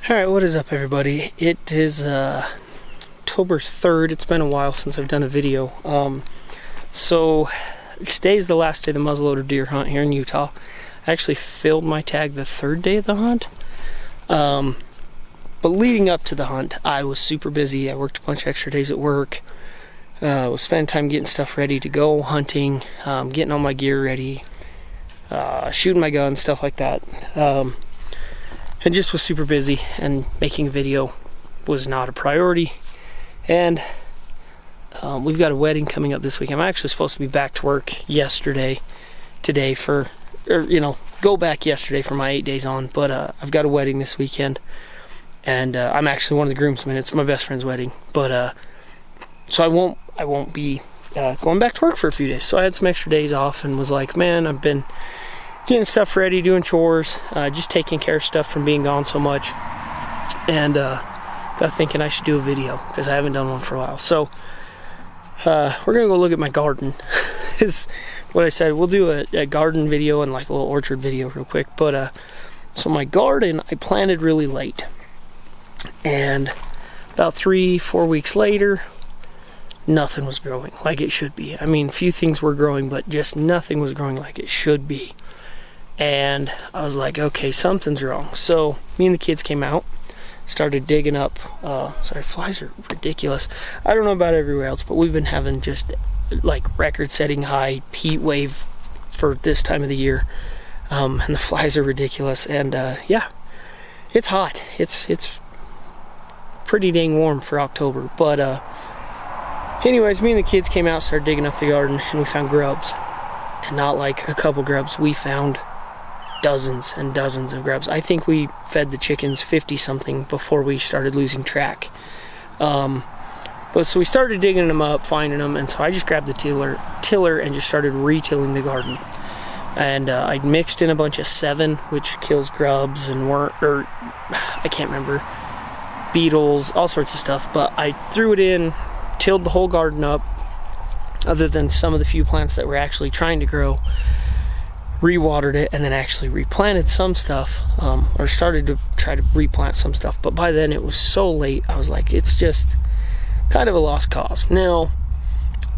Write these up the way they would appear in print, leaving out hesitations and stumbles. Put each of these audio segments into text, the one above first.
Alright, what is up everybody? It is October 3rd. It's been a while since I've done a video. So today is the last day of the muzzleloader deer hunt here in Utah. I actually filled my tag the third day of the hunt. But leading up to the hunt, I was super busy. I worked a bunch of extra days at work. Was spending time getting stuff ready to go hunting, getting all my gear ready, shooting my gun, stuff like that. And just was super busy, and making a video was not a priority. And we've got a wedding coming up this week. I'm actually supposed to be back to work today for, go back yesterday for my 8 days on, but I've got a wedding this weekend, and I'm actually one of the groomsmen. It's my best friend's wedding, but so I won't be going back to work for a few days. So I had some extra days off and was like, man, I've been getting stuff ready, doing chores, just taking care of stuff from being gone so much, and got thinking I should do a video because I haven't done one for a while. So we're gonna go look at my garden. Is what I said. We'll do a garden video and like a little orchard video real quick. But so my garden, I planted really late, and about 3-4 weeks later, nothing was growing like it should be. I mean, a few things were growing, but just nothing was growing like it should be. And I was like, okay, something's wrong. So me and the kids came out, started digging up. Sorry, flies are ridiculous. I don't know about everywhere else, but we've been having just like record-setting high heat wave for this time of the year, and the flies are ridiculous. And yeah, it's hot. It's pretty dang warm for October. But anyways, me and the kids came out, started digging up the garden, and we found grubs. And not like a couple grubs. We found dozens and dozens of grubs. I think we fed the chickens 50-something before we started losing track. But so we started digging them up, finding them, and so I just grabbed the tiller and just started retilling the garden. And I mixed in a bunch of 7, which kills grubs and I can't remember, beetles, all sorts of stuff. But I threw it in, tilled the whole garden up, other than some of the few plants that were actually trying to grow. Rewatered it, and then actually replanted some stuff, or started to try to replant some stuff. But by then it was so late, I was like, it's just kind of a lost cause. Now,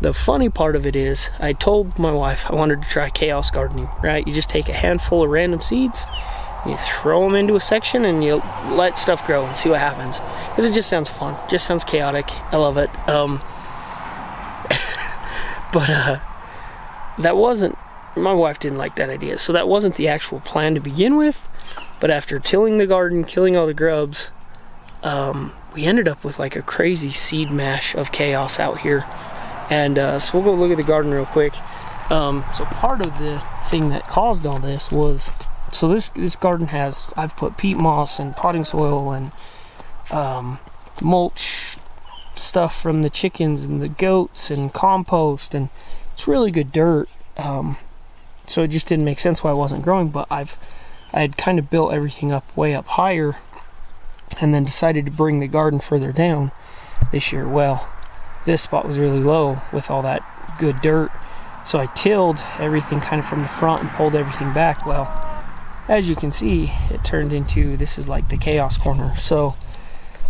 the funny part of it is, I told my wife I wanted to try chaos gardening, right? You just take a handful of random seeds, you throw them into a section, and you let stuff grow and see what happens. Because it just sounds fun, just sounds chaotic. I love it. But that wasn't, my wife didn't like that idea, so that wasn't the actual plan to begin with. But after tilling the garden, killing all the grubs, we ended up with like a crazy seed mash of chaos out here. And so we'll go look at the garden real quick. So part of the thing that caused all this was, so this garden has, I've put peat moss and potting soil and mulch stuff from the chickens and the goats and compost, and it's really good dirt. So it just didn't make sense why it wasn't growing. But I had kind of built everything up way up higher, and then decided to bring the garden further down this year. Well, this spot was really low with all that good dirt, so I tilled everything kind of from the front and pulled everything back. Well, as you can see, it turned into, this is like the chaos corner. So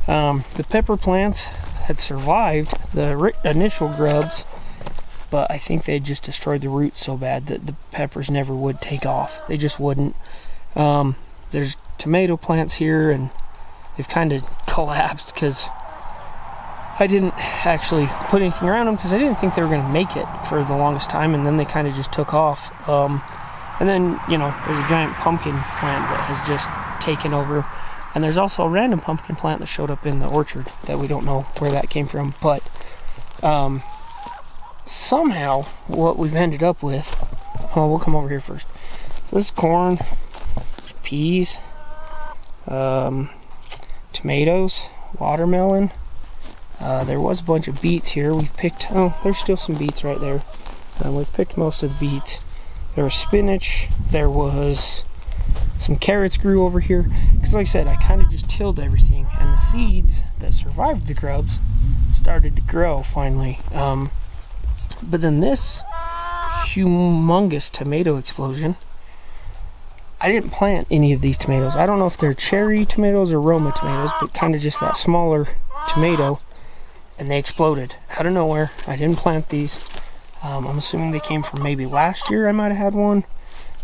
the pepper plants had survived the initial grubs, but I think they just destroyed the roots so bad that the peppers never would take off. They just wouldn't. There's tomato plants here, and they've kind of collapsed because I didn't actually put anything around them, because I didn't think they were going to make it for the longest time, and then they kind of just took off. And then, there's a giant pumpkin plant that has just taken over, and there's also a random pumpkin plant that showed up in the orchard that we don't know where that came from. But somehow what we've ended up with, we'll come over here first. So this is corn, peas, tomatoes, watermelon. There was a bunch of beets here. We've picked, there's still some beets right there. We've picked most of the beets. There was spinach. There was some carrots grew over here. Because like I said, I kind of just tilled everything, and the seeds that survived the grubs started to grow finally. But then this humongous tomato explosion I didn't plant any of these tomatoes. I don't know if they're cherry tomatoes or Roma tomatoes, but kind of just that smaller tomato. And they exploded out of nowhere. I didn't plant these. I'm assuming they came from maybe last year. I might have had one.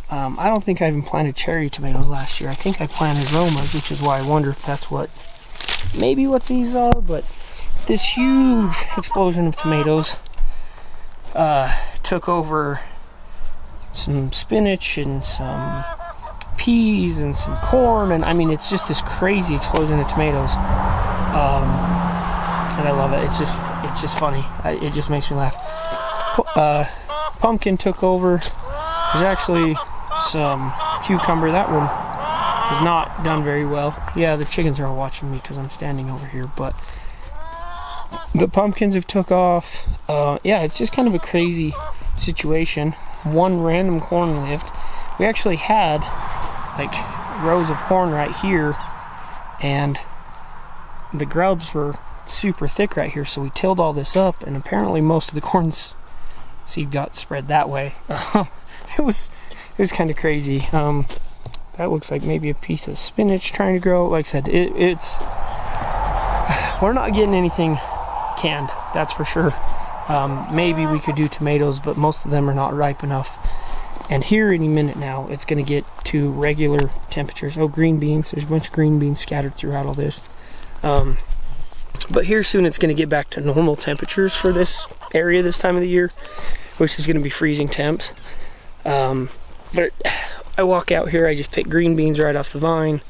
I don't think I even planted cherry tomatoes last year. I think I planted Romas, which is why I wonder if that's what these are. But this huge explosion of tomatoes took over some spinach and some peas and some corn, and I mean, it's just this crazy explosion of tomatoes. And I love it. It's just funny. It just makes me laugh. Pumpkin took over. There's actually some cucumber. That one has not done very well. Yeah, the chickens are all watching me because I'm standing over here, but the pumpkins have took off. Yeah, it's just kind of a crazy situation. One random corn lived. We actually had like rows of corn right here, and the grubs were super thick right here, so we tilled all this up, and apparently most of the corn seed got spread that way. It was kind of crazy. That looks like maybe a piece of spinach trying to grow. Like I said, we're not getting anything canned, that's for sure. Maybe we could do tomatoes, but most of them are not ripe enough. And here any minute now, it's going to get to regular temperatures. Oh, green beans. There's a bunch of green beans scattered throughout all this. But here soon it's going to get back to normal temperatures for this area this time of the year, which is going to be freezing temps. But I walk out here, I just pick green beans right off the vine.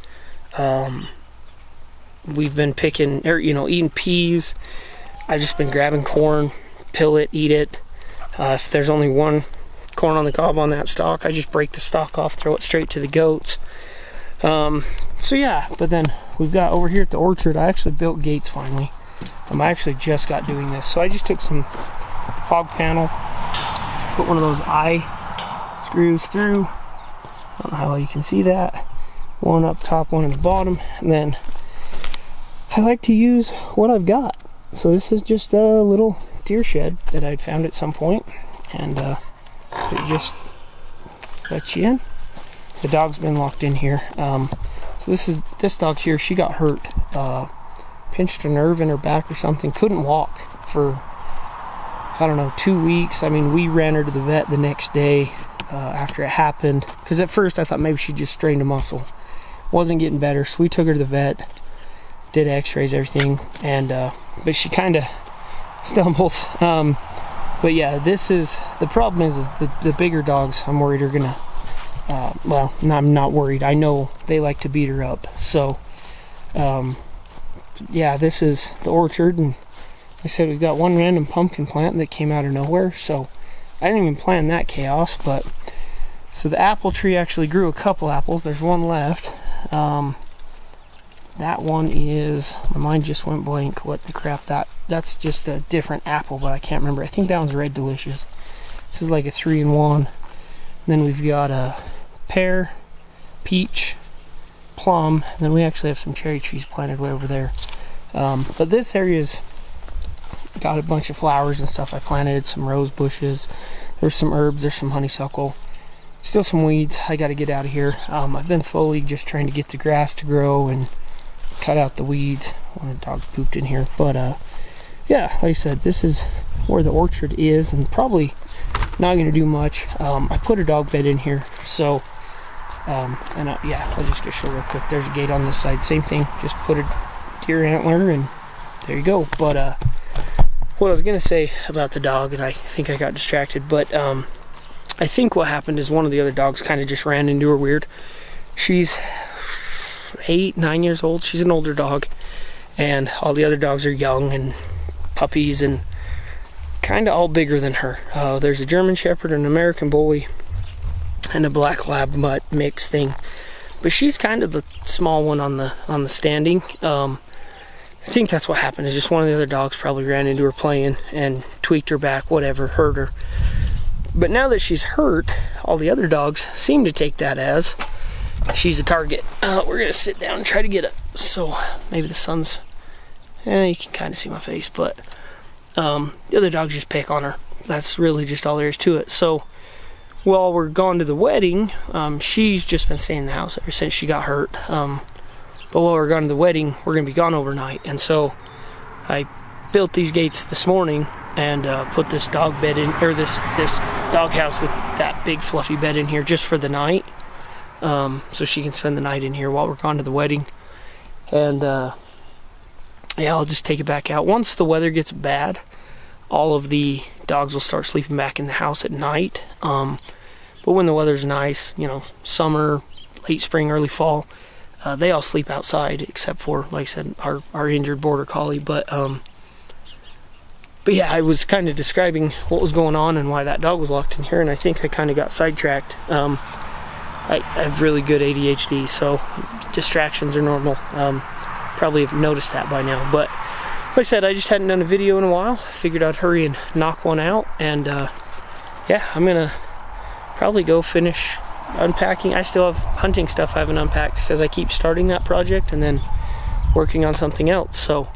We've been picking, eating peas. I've just been grabbing corn, pill it, eat it. If there's only one corn on the cob on that stalk, I just break the stalk off, throw it straight to the goats. So yeah, but then we've got over here at the orchard, I actually built gates finally. I actually just got doing this. So I just took some hog panel, put one of those eye screws through. I don't know how well you can see that. One up top, one at the bottom, and then I like to use what I've got. So this is just a little deer shed that I'd found at some point, and it just lets you in. The dog's been locked in here. So this dog here, she got hurt, pinched a nerve in her back or something, couldn't walk for, I don't know, 2 weeks. I mean, we ran her to the vet the next day after it happened, because at first I thought maybe she just strained a muscle. Wasn't getting better, so we took her to the vet, did x-rays, everything, and but she kind of stumbles. But yeah, the problem is the bigger dogs, I'm worried, are gonna well, I'm not worried, I know they like to beat her up. So yeah, this is the orchard, and like I said, we've got one random pumpkin plant that came out of nowhere, so I didn't even plan that chaos. But so the apple tree actually grew a couple apples. There's one left. That one is, my mind just went blank. What the crap, that's just a different apple, but I can't remember. I think that one's Red Delicious. This is like a 3-in-1. Then we've got a pear, peach, plum, and then we actually have some cherry trees planted way over there. But this area's got a bunch of flowers and stuff. I planted some rose bushes. There's some herbs. There's some honeysuckle. Still some weeds. I got to get out of here. I've been slowly just trying to get the grass to grow and cut out the weeds. One of the dogs pooped in here. But yeah, like I said, this is where the orchard is, and probably not going to do much. I put a dog bed in here, so yeah, I'll just get show real quick. There's a gate on this side. Same thing. Just put a deer antler, and there you go. But what I was going to say about the dog, and I think I got distracted, but I think what happened is one of the other dogs kind of just ran into her weird. She's 8-9 years old. She's an older dog, and all the other dogs are young and puppies and kind of all bigger than her. There's a German Shepherd, an American Bully, and a Black Lab mutt mix thing, but she's kind of the small one on the standing. I think that's what happened, is just one of the other dogs probably ran into her playing and tweaked her back, whatever, hurt her. But now that she's hurt, all the other dogs seem to take that as she's a target. We're gonna sit down and try to get it, so maybe the sun's, you can kind of see my face, but the other dogs just pick on her. That's really just all there is to it. So while we're gone to the wedding, she's just been staying in the house ever since she got hurt. But while we're gone to the wedding, we're gonna be gone overnight, and so I built these gates this morning and put this dog bed in, or this dog house with that big fluffy bed in here just for the night, so she can spend the night in here while we're gone to the wedding. And yeah, I'll just take it back out once the weather gets bad. All of the dogs will start sleeping back in the house at night. But when the weather's nice, you know, summer, late spring, early fall, they all sleep outside except for, like I said, our injured border collie. But yeah, I was kind of describing what was going on and why that dog was locked in here, and I think I kind of got sidetracked. I have really good ADHD, so distractions are normal. Probably have noticed that by now. But like I said, I just hadn't done a video in a while. Figured I'd hurry and knock one out. And yeah, I'm gonna probably go finish unpacking. I still have hunting stuff I haven't unpacked because I keep starting that project and then working on something else. So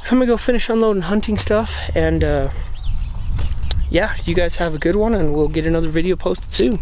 I'm gonna go finish unloading hunting stuff. And yeah, you guys have a good one, and we'll get another video posted soon.